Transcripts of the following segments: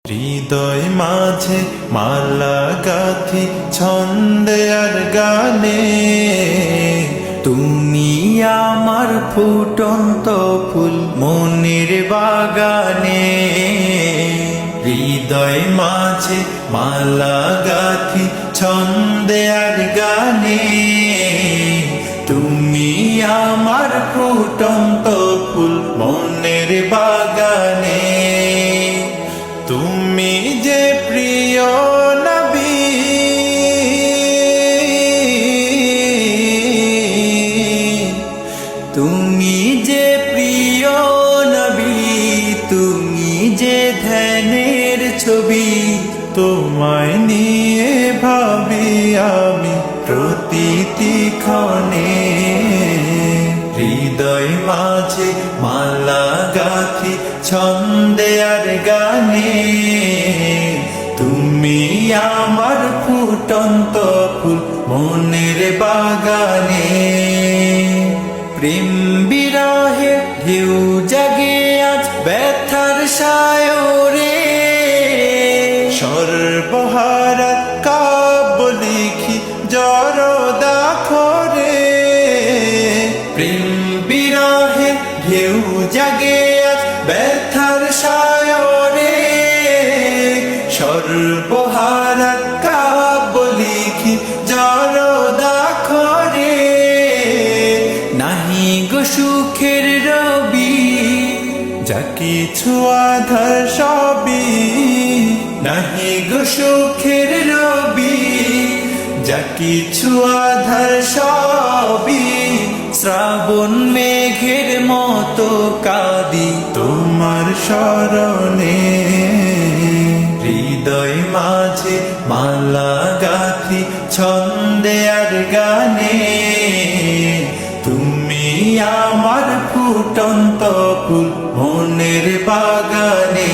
হৃদয় মাঝে মালা গাথি ছন্দে আর গানে, তুমি আমার ফুটন্ত ফুল মনের বাগানে। হৃদয় মাঝে মালা গাথি ছন্দে আর গানে, তুমি আমার ফুটন্ত ফুল মনের বাগানে। তুমি যে প্রিয় নবী, তুমি যে প্রিয় নবী, তুমি যে ধ্যানের ছবি, তোমায় নিয়ে ভাবি আমি প্রতিটি ক্ষণে। হৃদয় মাঝে মালা গাথি ছন্দে আর গানে, তুমি আমার ফুটন্ত ফুল মনের বাগানে। প্রেম বিরহে ঢেউ জাগে আজ ব্যথার সায়রে, সর্বহারা কাব্য লিখি জরদা খরে। প্রেম বিরহে ঢেউ জাগে আজ ব্যথার সায়রে, সর্বহারা কাব্য লিখি জরদা খরে। নাহি গো সুখের রবি, যা কিছু আধার সবই, নাহি গো সুখের রবি, যা কিছু আধার সবই। শ্রাবণ মেঘের মতো কাঁদি তোমার স্মরণে। হৃদয় মাঝে মালা গাথি ছন্দে আর গানে, তুমি আমার ফুটন্ত ফুল মনের বাগানে।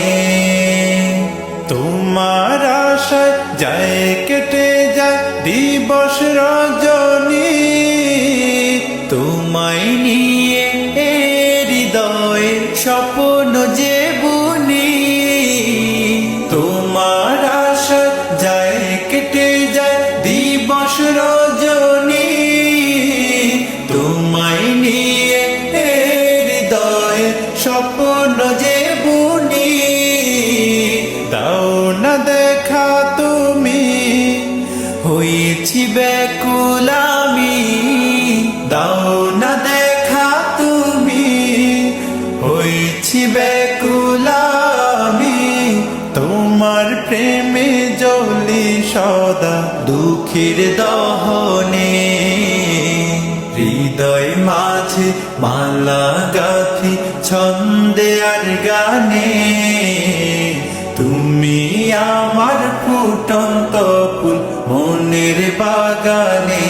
তোমার আশায় যায় কেটে যায় দিবস রজনী, তোমায় নিয়ে হৃদয়ে স্বপ্ন যে বুনি। তোমার আশায় যায় কেটে যায় দিবস রজনী, তোমায় নিয়ে হৃদয়ে স্বপ্ন যে বুনি। দাও না দেখা তুমি, হয়েছি ব্যাকুল আমি। দাও না দেখা তুমি, হয়েছি ব্যাকুল আমি। তোমার প্রেমে জ্বলি সদা দুঃখের দহনে। হৃদয় মাঝে মালা গাথি ছন্দে আর গানে, তুমি আমার ফুটন্ত ফুল মনের বাগানে।